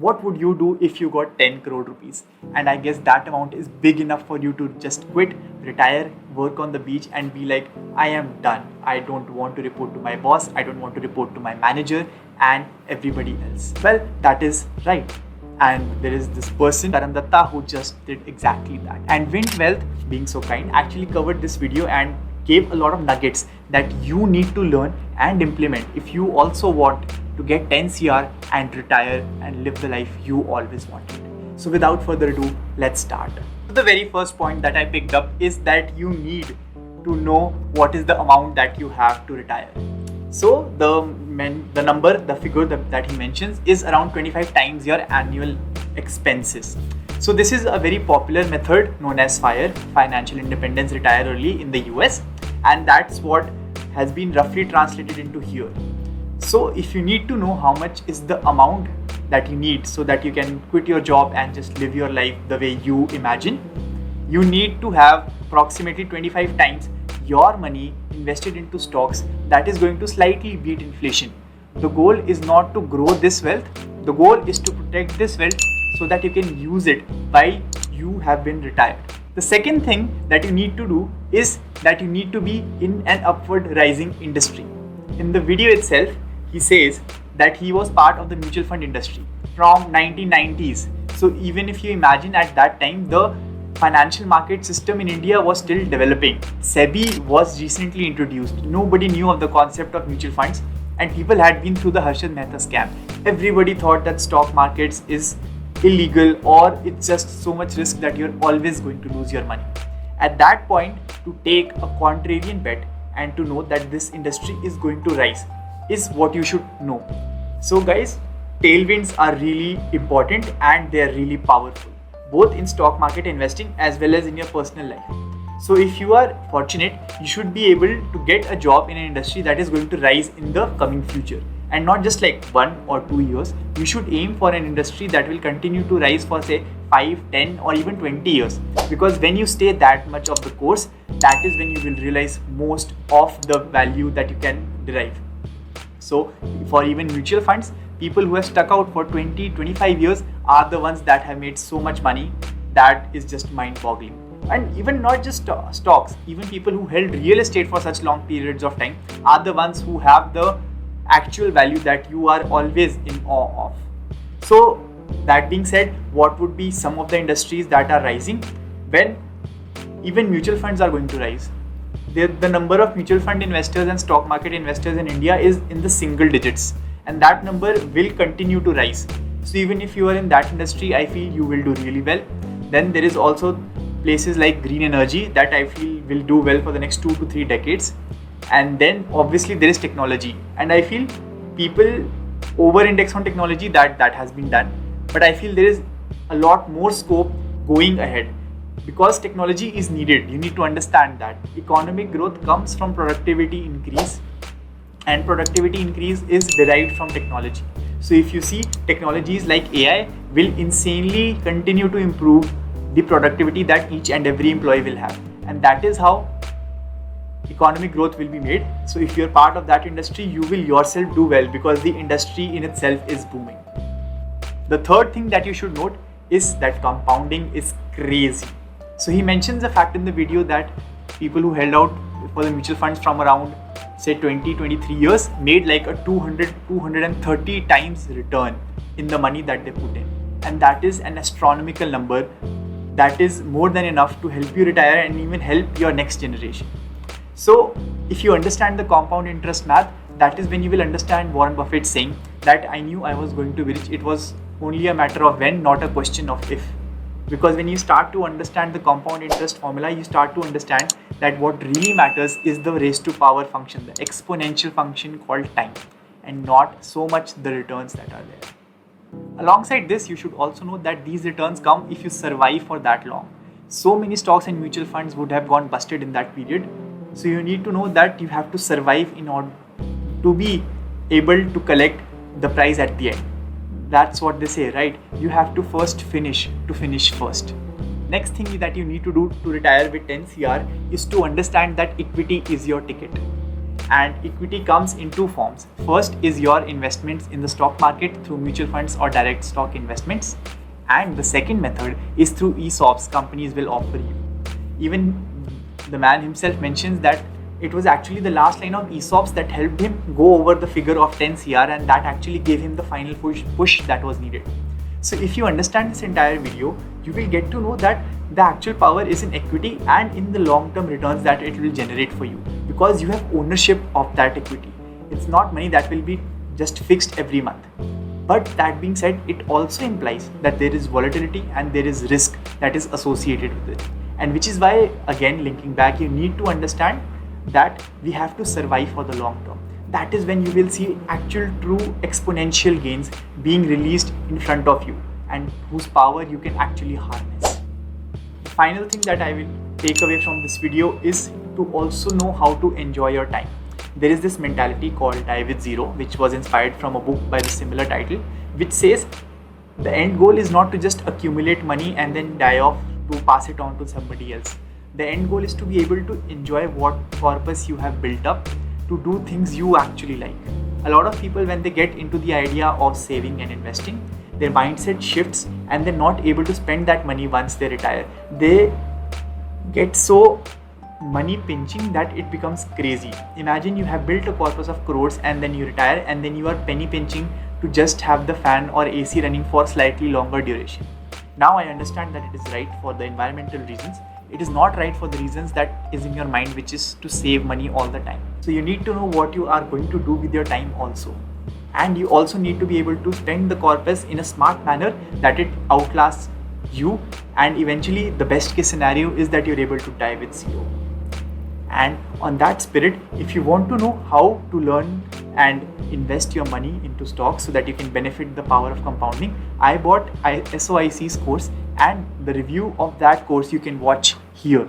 What would you do if you got 10 crore rupees? And I guess that amount is big enough for you to just quit, retire, work on the beach and be like, I am done. I don't want to report to my boss. I don't want to report to my manager and everybody else. Well, that is right. And there is this person, Karan Datta, who just did exactly that. And Wind Wealth, being so kind, actually covered this video and gave a lot of nuggets that you need to learn and implement if you also want to get 10 CR and retire and live the life you always wanted. So without further ado, let's start. The very first point that I picked up is that you need to know what is the amount that you have to retire. So the figure that he mentions is around 25 times your annual expenses. So this is a very popular method known as FIRE, Financial Independence Retire Early, in the US, and that's what has been roughly translated into here. So if you need to know how much is the amount that you need so that you can quit your job and just live your life the way you imagine, you need to have approximately 25 times your money invested into stocks that is going to slightly beat inflation. The goal is not to grow this wealth, the goal is to protect this wealth so that you can use it while you have been retired. The second thing that you need to do is that you need to be in an upward rising industry. In the video itself, he says that he was part of the mutual fund industry from 1990s. So even if you imagine at that time, the financial market system in India was still developing. SEBI was recently introduced. Nobody knew of the concept of mutual funds and people had been through the Harshad Mehta scam. Everybody thought that stock markets is illegal or it's just so much risk that you're always going to lose your money. At that point, to take a contrarian bet and to know that this industry is going to rise is what you should know. So guys, tailwinds are really important and they are really powerful, both in stock market investing as well as in your personal life. So if you are fortunate, you should be able to get a job in an industry that is going to rise in the coming future. And not just like 1 or 2 years, you should aim for an industry that will continue to rise for say 5, 10 or even 20 years. Because when you stay that much of the course, that is when you will realize most of the value that you can derive. So for even mutual funds, people who have stuck out for 20, 25 years are the ones that have made so much money that is just mind-boggling. And even not just stocks, even people who held real estate for such long periods of time are the ones who have the actual value that you are always in awe of. So that being said, what would be some of the industries that are rising? Well, even mutual funds are going to rise. The number of mutual fund investors and stock market investors in India is in the single digits, and that number will continue to rise. So even if you are in that industry, I feel you will do really well. Then there is also places like green energy that I feel will do well for the next 2 to 3 decades. And then obviously there is technology, and I feel people over index on technology, that has been done, but I feel there is a lot more scope going ahead because technology is needed. You need to understand that economic growth comes from productivity increase, and productivity increase is derived from technology. So if you see, technologies like AI will insanely continue to improve the productivity that each and every employee will have, and that is how economic growth will be made. So if you're part of that industry, you will yourself do well because the industry in itself is booming. The third thing that you should note is that compounding is crazy. So he mentions the fact in the video that people who held out for the mutual funds from around say 20, 23 years made like a 230 times return in the money that they put in. And that is an astronomical number. That is more than enough to help you retire and even help your next generation. So if you understand the compound interest math, that is when you will understand Warren Buffett saying that I knew I was going to be rich. It was only a matter of when, not a question of if. Because when you start to understand the compound interest formula, you start to understand that what really matters is the raised to power function, the exponential function called time, and not so much the returns that are there. Alongside this, you should also know that these returns come if you survive for that long. So many stocks and mutual funds would have gone busted in that period. So you need to know that you have to survive in order to be able to collect the prize at the end. That's what they say, right? You have to first finish to finish first. Next thing that you need to do to retire with 10 CR is to understand that equity is your ticket. And equity comes in two forms. First is your investments in the stock market through mutual funds or direct stock investments. And the second method is through ESOPs companies will offer you. Even the man himself mentions that it was actually the last line of ESOPs that helped him go over the figure of 10 CR, and that actually gave him the final push that was needed. So if you understand this entire video, you will get to know that the actual power is in equity and in the long-term returns that it will generate for you, because you have ownership of that equity. It's not money that will be just fixed every month. But that being said, it also implies that there is volatility and there is risk that is associated with it. And which is why, again, linking back, you need to understand that we have to survive for the long term. That is when you will see actual true exponential gains being released in front of you and whose power you can actually harness. The final thing that I will take away from this video is to also know how to enjoy your time. There is this mentality called Die with Zero, which was inspired from a book by the similar title, which says the end goal is not to just accumulate money and then die off to pass it on to somebody else. The end goal is to be able to enjoy what corpus you have built up, to do things you actually like. A lot of people, when they get into the idea of saving and investing, their mindset shifts and they're not able to spend that money once they retire. They get so money pinching that it becomes crazy. Imagine you have built a corpus of crores and then you retire and then you are penny pinching to just have the fan or AC running for slightly longer duration. Now I understand that it is right for the environmental reasons. It is not right for the reasons that is in your mind, which is to save money all the time. So you need to know what you are going to do with your time also. And you also need to be able to spend the corpus in a smart manner that it outlasts you, and eventually the best case scenario is that you're able to die with zero. And on that spirit, if you want to know how to learn and invest your money into stocks so that you can benefit the power of compounding, I bought SOIC's course, and the review of that course you can watch here.